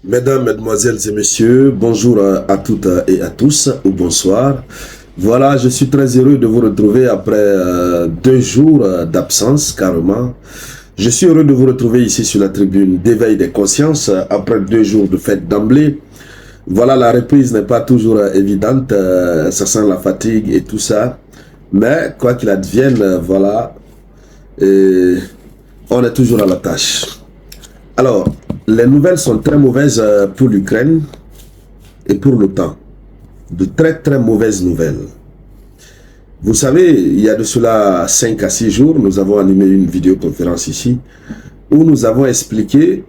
Mesdames, Mesdemoiselles et Messieurs, bonjour à toutes et à tous, ou bonsoir. Voilà, je suis très heureux de vous retrouver après 2 jours d'absence, carrément. Je suis heureux de vous retrouver ici sur la tribune d'éveil des consciences, après 2 jours de fête d'emblée. Voilà, la reprise n'est pas toujours évidente, ça sent la fatigue et tout ça. Mais, quoi qu'il advienne, voilà, et on est toujours à la tâche. Alors, les nouvelles sont très mauvaises pour l'Ukraine et pour l'OTAN. De très très mauvaises nouvelles. Vous savez, il y a de cela 5 à 6 jours, nous avons animé une vidéoconférence ici où nous avons expliqué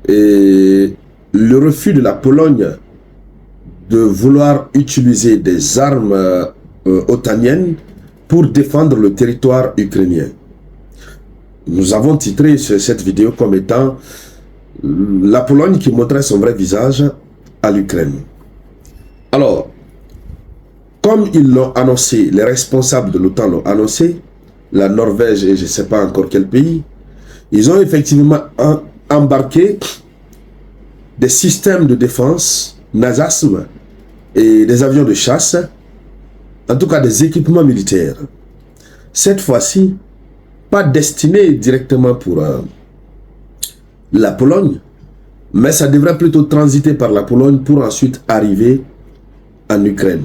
le refus de la Pologne de vouloir utiliser des armes otaniennes pour défendre le territoire ukrainien. Nous avons titré cette vidéo comme étant la Pologne qui montrait son vrai visage à l'Ukraine. Alors, comme ils l'ont annoncé, les responsables de l'OTAN l'ont annoncé, la Norvège et je ne sais pas encore quel pays, ils ont effectivement embarqué des systèmes de défense, NASAMS et des avions de chasse, en tout cas des équipements militaires. Cette fois-ci, pas destinés directement pour la Pologne, mais ça devrait plutôt transiter par la Pologne pour ensuite arriver en Ukraine.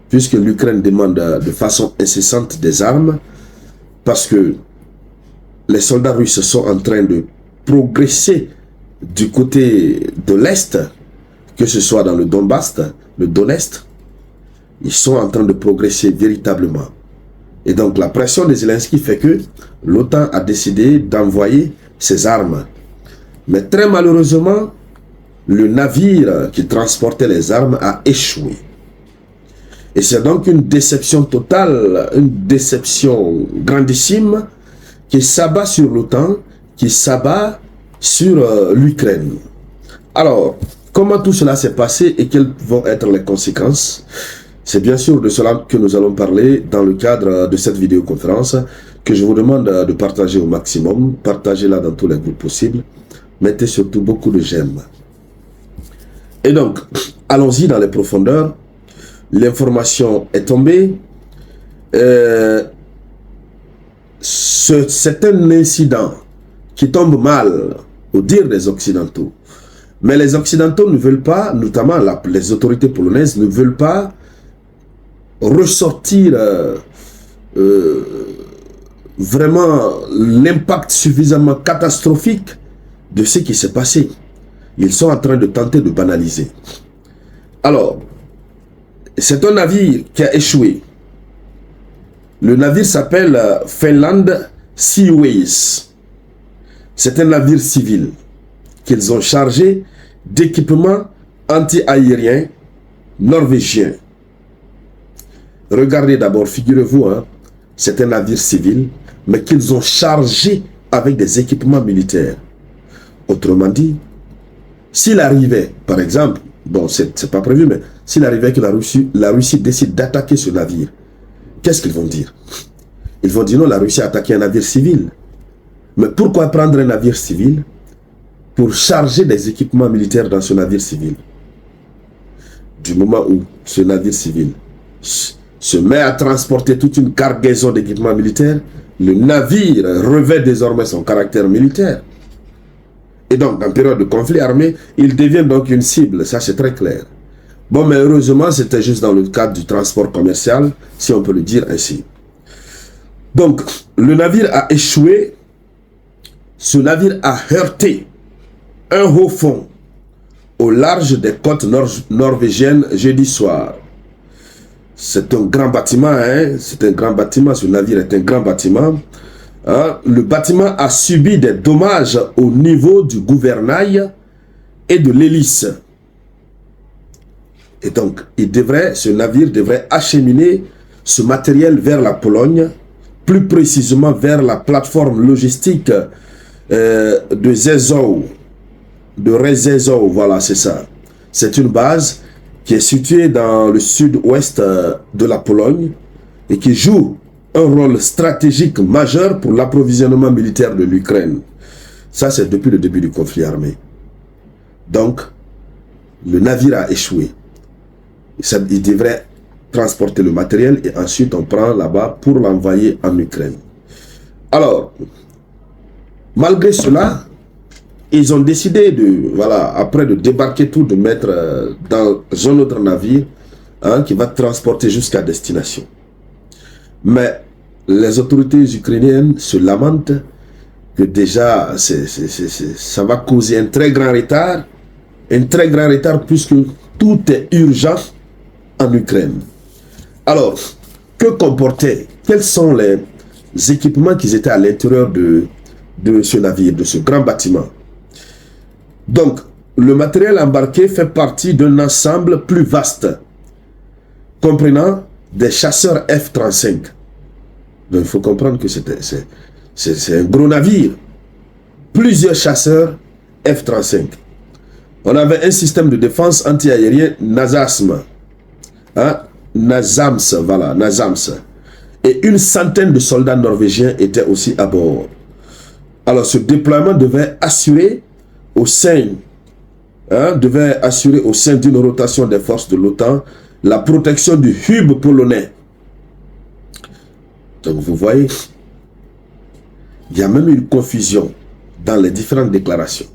Puisque l'Ukraine demande de façon incessante des armes, parce que les soldats russes sont en train de progresser du côté de l'Est, que ce soit dans le Donbass, le Donetsk, ils sont en train de progresser véritablement. Et donc la pression de Zelensky fait que l'OTAN a décidé d'envoyer ses armes. Mais très malheureusement, le navire qui transportait les armes a échoué. Et c'est donc une déception totale, une déception grandissime qui s'abat sur l'OTAN, qui s'abat sur l'Ukraine. Alors, comment tout cela s'est passé et quelles vont être les conséquences? C'est bien sûr de cela que nous allons parler dans le cadre de cette vidéoconférence que je vous demande de partager au maximum. Partagez-la dans tous les groupes possibles. Mettez surtout beaucoup de j'aime. Et donc, allons-y dans les profondeurs. L'information est tombée. C'est un incident qui tombe mal, au dire des Occidentaux. Mais les Occidentaux ne veulent pas, notamment les autorités polonaises, ne veulent pas ressortir vraiment l'impact suffisamment catastrophique de ce qui s'est passé. Ils sont en train de tenter de banaliser. Alors, c'est un navire qui a échoué. Le navire s'appelle Finland Seaways. C'est un navire civil qu'ils ont chargé d'équipements anti-aériens norvégiens. Regardez d'abord, figurez-vous, hein, c'est un navire civil, mais qu'ils ont chargé avec des équipements militaires. Autrement dit, s'il arrivait, par exemple, bon, c'est pas prévu, mais s'il arrivait que la Russie décide d'attaquer ce navire, qu'est-ce qu'ils vont dire? Ils vont dire non, la Russie a attaqué un navire civil. Mais pourquoi prendre un navire civil pour charger des équipements militaires dans ce navire civil? Du moment où ce navire civil se met à transporter toute une cargaison d'équipements militaires, le navire revêt désormais son caractère militaire. Et donc, en période de conflit armé, il devient donc une cible, ça c'est très clair. Bon, mais heureusement, c'était juste dans le cadre du transport commercial, si on peut le dire ainsi. Donc, le navire a échoué, ce navire a heurté un haut fond au large des côtes norvégiennes jeudi soir. C'est un grand bâtiment, hein? C'est un grand bâtiment, ce navire est un grand bâtiment. Hein? Le bâtiment a subi des dommages au niveau du gouvernail et de l'hélice. Et donc, ce navire devrait acheminer ce matériel vers la Pologne, plus précisément vers la plateforme logistique de Rzeszów, de Rzeszów, voilà, c'est ça. C'est une base qui est située dans le sud-ouest de la Pologne et qui joue un rôle stratégique majeur pour l'approvisionnement militaire de l'Ukraine. Ça, c'est depuis le début du conflit armé. Donc, le navire a échoué. Il devrait transporter le matériel et ensuite on prend là-bas pour l'envoyer en Ukraine. Alors, malgré cela, ils ont décidé de, voilà, après de débarquer tout, de mettre dans un autre navire qui va transporter jusqu'à destination. Mais les autorités ukrainiennes se lamentent que déjà ça va causer un très grand retard puisque tout est urgent en Ukraine. Alors, que comportait, quels sont les équipements qui étaient à l'intérieur de ce navire, de ce grand bâtiment? Donc, le matériel embarqué fait partie d'un ensemble plus vaste, comprenant des chasseurs F-35. Donc, il faut comprendre que c'est un gros navire. Plusieurs chasseurs F-35. On avait un système de défense anti-aérien NASAMS. NASAMS, voilà, NASAMS. Et une centaine de soldats norvégiens étaient aussi à bord. Alors, ce déploiement devait assurer au sein d'une rotation des forces de l'OTAN la protection du hub polonais. Donc, vous voyez, il y a même une confusion dans les différentes déclarations.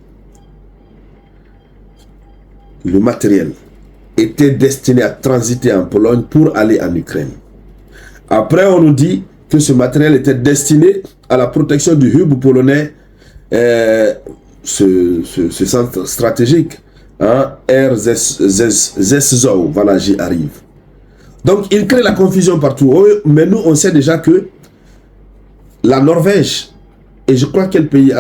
Le matériel était destiné à transiter en Pologne pour aller en Ukraine. Après, on nous dit que ce matériel était destiné à la protection du hub polonais, ce centre stratégique, RZSO, voilà, j'y arrive. Donc, il crée la confusion partout. Mais nous, on sait déjà que la Norvège, et je crois quel pays,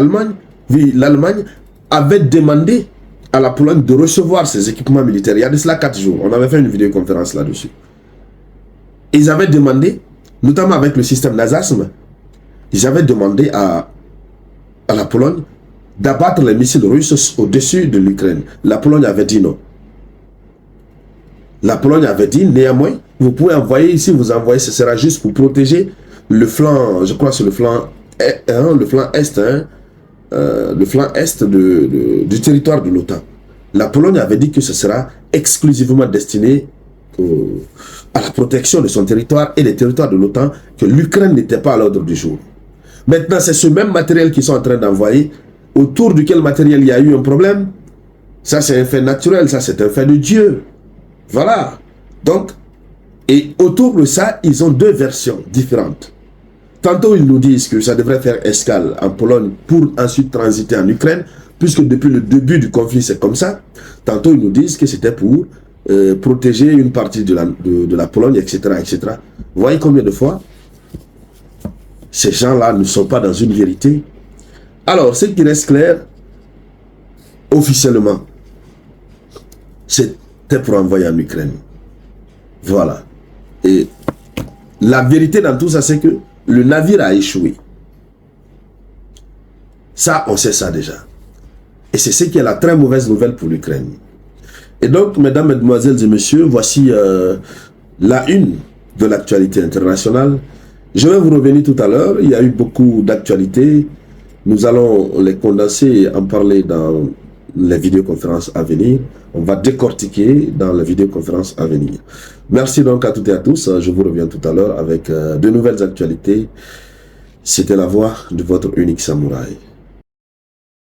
oui, l'Allemagne, avait demandé à la Pologne de recevoir ces équipements militaires. Il y a de cela 4 jours. On avait fait une vidéoconférence là-dessus. Ils avaient demandé, notamment avec le système NASAMS, ils avaient demandé à la Pologne d'abattre les missiles russes au-dessus de l'Ukraine. La Pologne avait dit non. La Pologne avait dit, néanmoins, vous pouvez envoyer ici, vous envoyez, ce sera juste pour protéger le flanc, je crois que c'est le flanc est, le flanc est du territoire de l'OTAN. La Pologne avait dit que ce sera exclusivement destiné à la protection de son territoire et des territoires de l'OTAN, que l'Ukraine n'était pas à l'ordre du jour. Maintenant, c'est ce même matériel qu'ils sont en train d'envoyer, autour duquel matériel il y a eu un problème. Ça, c'est un fait naturel, ça, c'est un fait de Dieu. Voilà. Donc, et autour de ça, ils ont deux versions différentes. Tantôt, ils nous disent que ça devrait faire escale en Pologne pour ensuite transiter en Ukraine, puisque depuis le début du conflit, c'est comme ça. Tantôt, ils nous disent que c'était pour protéger une partie de la Pologne, etc., etc. Vous voyez combien de fois ces gens-là ne sont pas dans une vérité. Alors, ce qui reste clair, officiellement, c'était pour envoyer en Ukraine. Voilà. Et la vérité dans tout ça, c'est que le navire a échoué. Ça, on sait ça déjà. Et c'est ce qui est la très mauvaise nouvelle pour l'Ukraine. Et donc, mesdames, mesdemoiselles et messieurs, voici la une de l'actualité internationale. Je vais vous revenir tout à l'heure. Il y a eu beaucoup d'actualités. Nous allons les condenser et en parler dans les vidéoconférences à venir. On va décortiquer dans les vidéoconférences à venir. Merci donc à toutes et à tous. Je vous reviens tout à l'heure avec de nouvelles actualités. C'était la voix de votre unique samouraï.